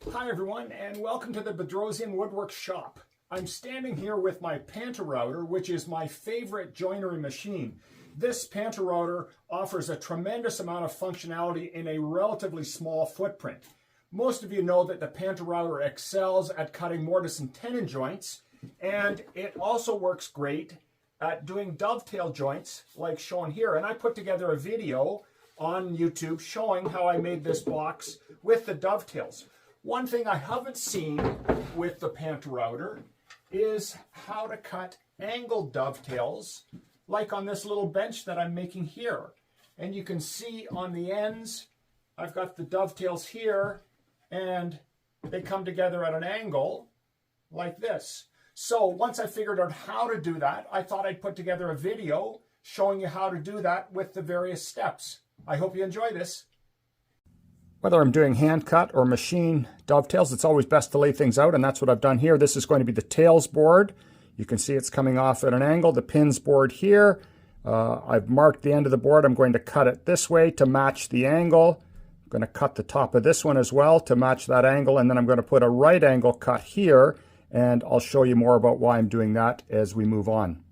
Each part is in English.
Hi everyone, and welcome to the Bedrosian Woodwork Shop. I'm standing here with my PantoRouter, which is my favorite joinery machine. This PantoRouter offers a tremendous amount of functionality in a relatively small footprint. Most of you know that the PantoRouter excels at cutting mortise and tenon joints, and it also works great at doing dovetail joints like shown here. And I put together a video on YouTube showing how I made this box with the dovetails. One thing I haven't seen with the PantoRouter is how to cut angled dovetails like on this little bench that I'm making here. And you can see on the ends, I've got the dovetails here and they come together at an angle like this. So once I figured out how to do that, I thought I'd put together a video showing you how to do that with the various steps. I hope you enjoy this. Whether I'm doing hand cut or machine dovetails, it's always best to lay things out, and that's what I've done here. This is going to be the tails board. You can see it's coming off at an angle. The pins board here. I've marked the end of the board. I'm going to cut it this way to match the angle. I'm going to cut the top of this one as well to match that angle, and then I'm going to put a right angle cut here, and I'll show you more about why I'm doing that as we move on.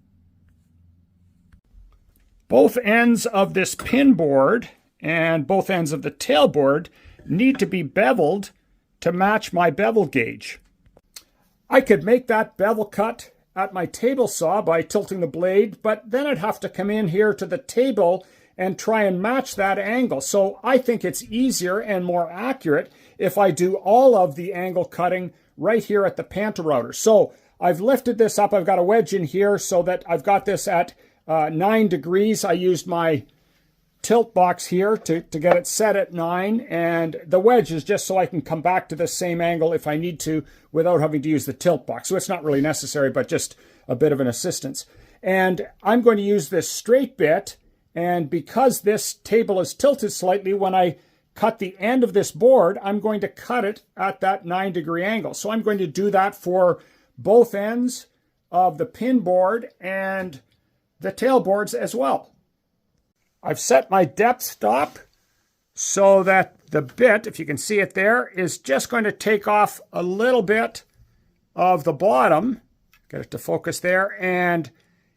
Both ends of this pin board and both ends of the tail board need to be beveled to match my bevel gauge. I could make that bevel cut at my table saw by tilting the blade, but then I'd have to come in here to the table and try and match that angle. So I think it's easier and more accurate if I do all of the angle cutting right here at the PantoRouter. So I've lifted this up. I've got a wedge in here so that I've got this at 9 degrees. I used my tilt box here to get it set at 9, and the wedge is just so I can come back to the same angle if I need to without having to use the tilt box. So it's not really necessary, but just a bit of an assistance. And I'm going to use this straight bit, and because this table is tilted slightly, when I cut the end of this board, I'm going to cut it at that 9-degree angle. So I'm going to do that for both ends of the pin board and the tail boards as well. I've set my depth stop so that the bit, if you can see it there, is just going to take off a little bit of the bottom. Get it to focus there, and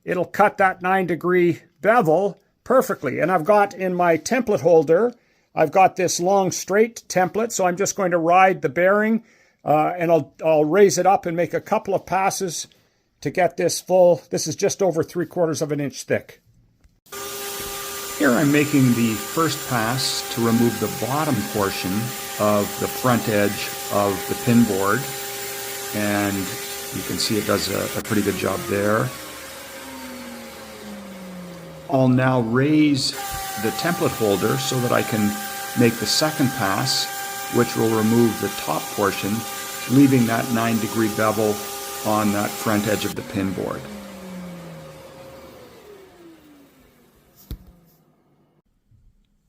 it'll cut that 9-degree bevel perfectly. And I've got in my template holder, I've got this long straight template, so I'm just going to ride the bearing and I'll raise it up and make a couple of passes to get this full. This is just over 3/4 of an inch thick. Here I'm making the first pass to remove the bottom portion of the front edge of the pin board, and you can see it does a pretty good job there. I'll now raise the template holder so that I can make the second pass, which will remove the top portion, leaving that 9-degree bevel on that front edge of the pin board.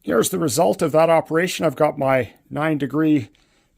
Here's the result of that operation. I've got my 9-degree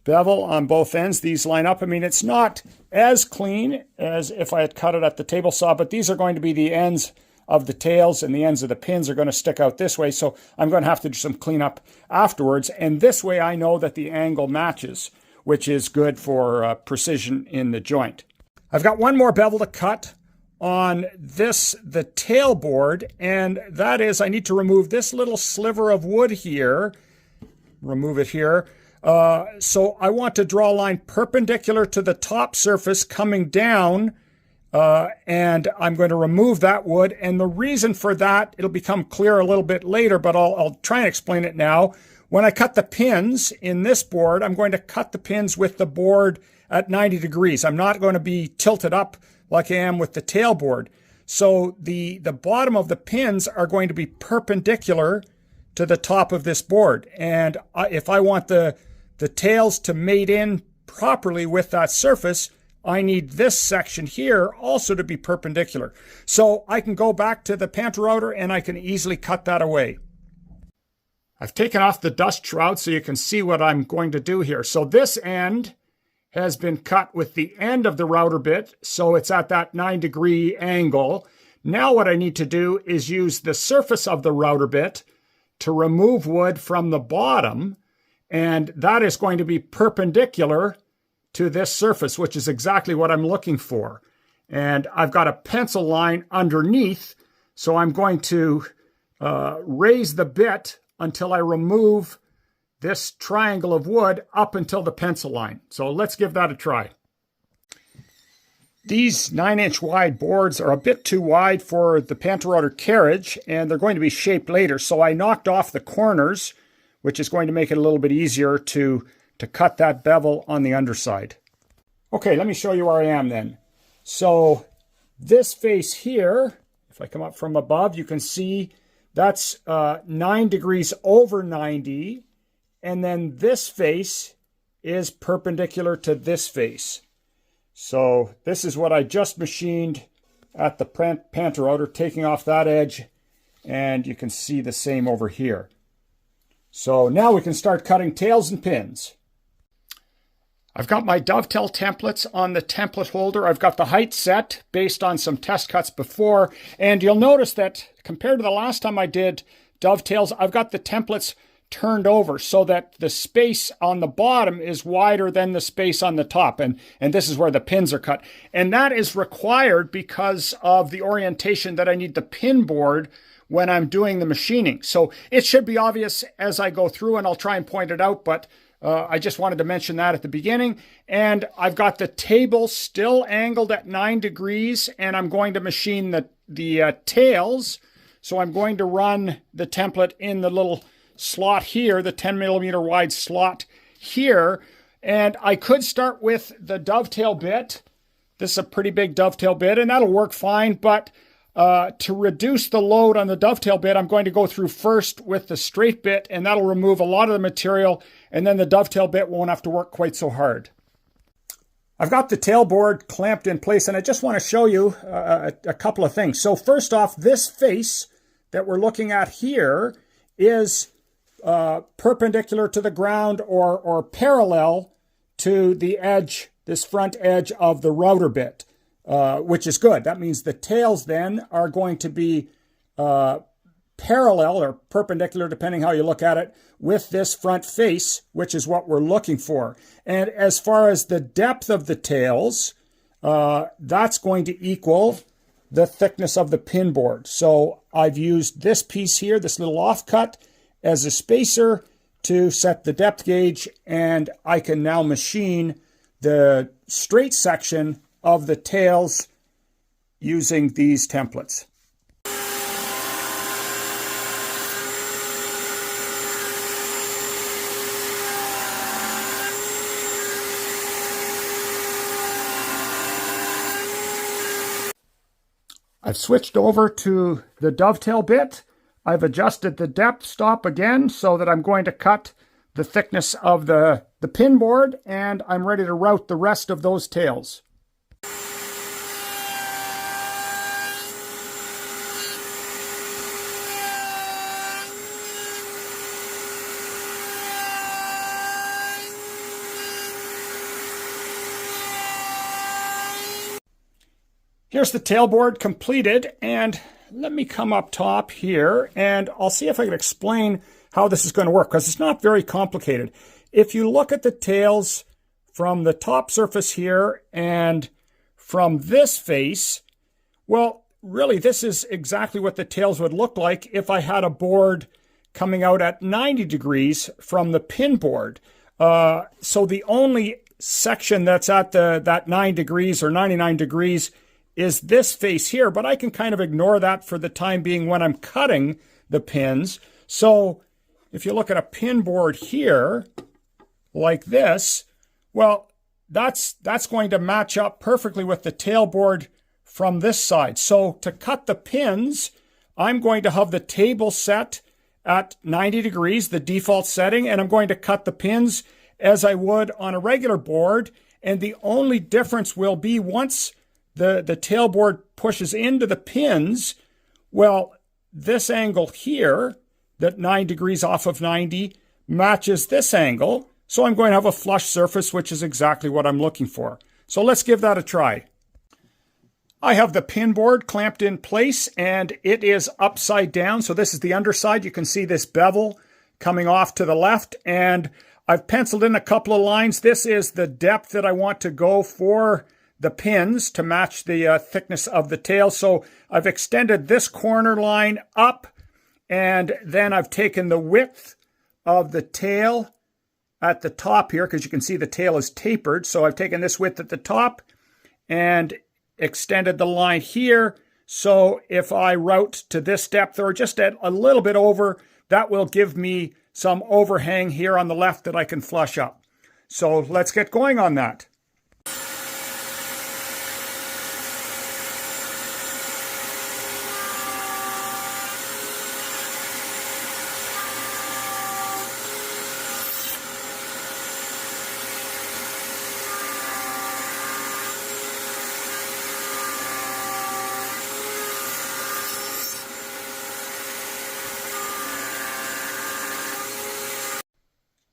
bevel on both ends. These line up. I mean, it's not as clean as if I had cut it at the table saw, but these are going to be the ends of the tails, and the ends of the pins are going to stick out this way, so I'm going to have to do some cleanup afterwards. And this way I know that the angle matches, which is good for precision in the joint. I've got one more bevel to cut on this, the tail board, and that is I need to remove this little sliver of wood here. Remove it here. So I want to draw a line perpendicular to the top surface coming down, and I'm going to remove that wood. And the reason for that, it'll become clear a little bit later, but I'll try and explain it now. When I cut the pins in this board, I'm going to cut the pins with the board at 90 degrees. I'm not going to be tilted up like I am with the tail board. So the bottom of the pins are going to be perpendicular to the top of this board. And if I want the tails to mate in properly with that surface, I need this section here also to be perpendicular. So I can go back to the PantoRouter and I can easily cut that away. I've taken off the dust shroud so you can see what I'm going to do here. So this end has been cut with the end of the router bit, so it's at that 9-degree angle. Now what I need to do is use the surface of the router bit to remove wood from the bottom And that is going to be perpendicular to this surface, which is exactly what I'm looking for. And I've got a pencil line underneath, so I'm going to raise the bit until I remove this triangle of wood up until the pencil line. So let's give that a try. These 9-inch wide boards are a bit too wide for the PantoRouter carriage, and they're going to be shaped later. So I knocked off the corners, which is going to make it a little bit easier to cut that bevel on the underside. Okay, let me show you where I am then. So this face here, if I come up from above, you can see that's 9 degrees over 90. And then this face is perpendicular to this face. So this is what I just machined at the PantoRouter, taking off that edge, and you can see the same over here. So now we can start cutting tails and pins. I've got my dovetail templates on the template holder. I've got the height set based on some test cuts before, and you'll notice that compared to the last time I did dovetails, I've got the templates turned over so that the space on the bottom is wider than the space on the top, and this is where the pins are cut. And that is required because of the orientation that I need the pin board when I'm doing the machining. So it should be obvious as I go through, and I'll try and point it out, but I just wanted to mention that at the beginning. And I've got the table still angled at 9 degrees, and I'm going to machine the tails. So I'm going to run the template in the little slot here, the 10 millimeter wide slot here. And I could start with the dovetail bit. This is a pretty big dovetail bit, and that'll work fine. But to reduce the load on the dovetail bit, I'm going to go through first with the straight bit, and that'll remove a lot of the material, and then the dovetail bit won't have to work quite so hard. I've got the tailboard clamped in place, and I just want to show you a couple of things. So first off, this face that we're looking at here is perpendicular to the ground or parallel to the edge, this front edge of the router bit. Which is good. That means the tails then are going to be parallel or perpendicular, depending how you look at it, with this front face, which is what we're looking for. And as far as the depth of the tails, that's going to equal the thickness of the pin board. So I've used this piece here, this little offcut, as a spacer to set the depth gauge, and I can now machine the straight section of the tails using these templates. I've switched over to the dovetail bit. I've adjusted the depth stop again so that I'm going to cut the thickness of the pin board, and I'm ready to route the rest of those tails. Here's the tailboard completed, and let me come up top here and I'll see if I can explain how this is going to work, because it's not very complicated. If you look at the tails from the top surface here and from this face, well, really this is exactly what the tails would look like if I had a board coming out at 90 degrees from the pin board. So the only section that's at that 9 degrees or 99 degrees is this face here, but I can kind of ignore that for the time being when I'm cutting the pins. So if you look at a pin board here, like this, well, that's going to match up perfectly with the tailboard from this side. So to cut the pins, I'm going to have the table set at 90 degrees, the default setting, and I'm going to cut the pins as I would on a regular board. And the only difference will be once the tailboard pushes into the pins, well, this angle here, that 9 degrees off of 90, matches this angle. So I'm going to have a flush surface, which is exactly what I'm looking for. So let's give that a try. I have the pin board clamped in place, and it is upside down. So this is the underside. You can see this bevel coming off to the left, and I've penciled in a couple of lines. This is the depth that I want to go for the pins to match the thickness of the tail. So I've extended this corner line up, and then I've taken the width of the tail at the top here, because you can see the tail is tapered. So I've taken this width at the top and extended the line here. So if I route to this depth or just at a little bit over, that will give me some overhang here on the left that I can flush up. So let's get going on that.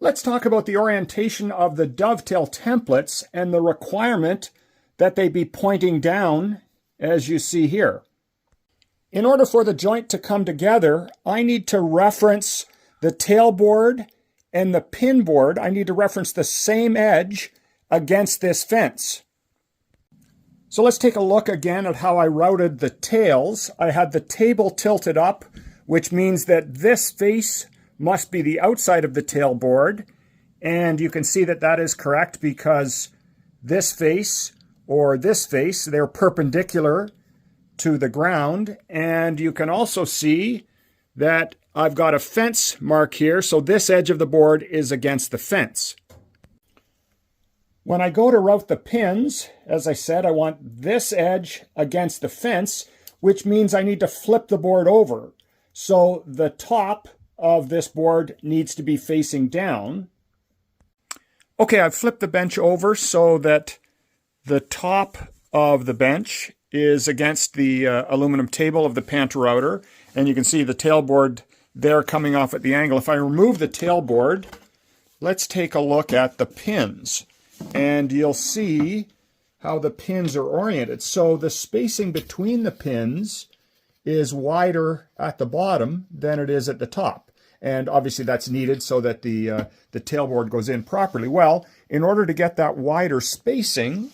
Let's talk about the orientation of the dovetail templates and the requirement that they be pointing down, as you see here. In order for the joint to come together, I need to reference the tailboard and the pin board. I need to reference the same edge against this fence. So let's take a look again at how I routed the tails. I had the table tilted up, which means that this face must be the outside of the tailboard, and you can see that that is correct because this face or this face, they're perpendicular to the ground, and you can also see that I've got a fence mark here, so this edge of the board is against the fence. When I go to route the pins, as I said, I want this edge against the fence, which means I need to flip the board over. So the top of this board needs to be facing down. Okay, I've flipped the bench over so that the top of the bench is against the aluminum table of the PantoRouter, and you can see the tailboard there coming off at the angle. If I remove the tailboard, let's take a look at the pins, and you'll see how the pins are oriented. So the spacing between the pins is wider at the bottom than it is at the top. And obviously that's needed so that the tailboard goes in properly. Well, in order to get that wider spacing,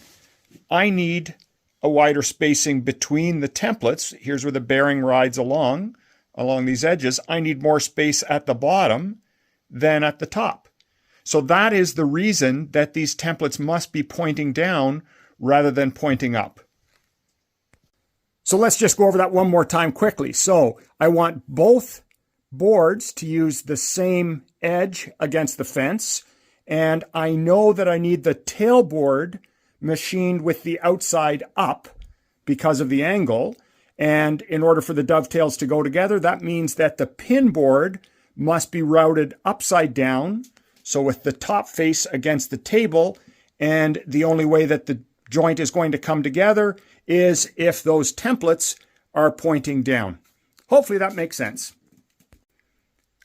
I need a wider spacing between the templates. Here's where the bearing rides along these edges. I need more space at the bottom than at the top. So that is the reason that these templates must be pointing down rather than pointing up. So let's just go over that one more time quickly. So I want both boards to use the same edge against the fence, and I know that I need the tailboard machined with the outside up because of the angle, and in order for the dovetails to go together, that means that the pin board must be routed upside down, so with the top face against the table, and the only way that the joint is going to come together is if those templates are pointing down. Hopefully that makes sense.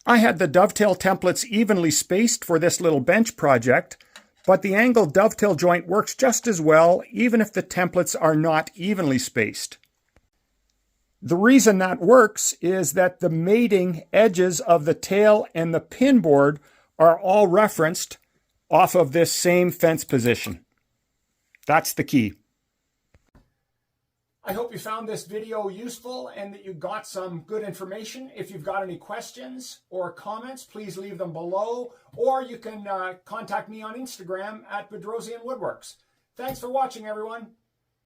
I had the dovetail templates evenly spaced for this little bench project, but the angled dovetail joint works just as well even if the templates are not evenly spaced. The reason that works is that the mating edges of the tail and the pin board are all referenced off of this same fence position. That's the key. I hope you found this video useful and that you got some good information. If you've got any questions or comments, please leave them below, or you can contact me on Instagram at Bedrosian Woodworks. Thanks for watching, everyone.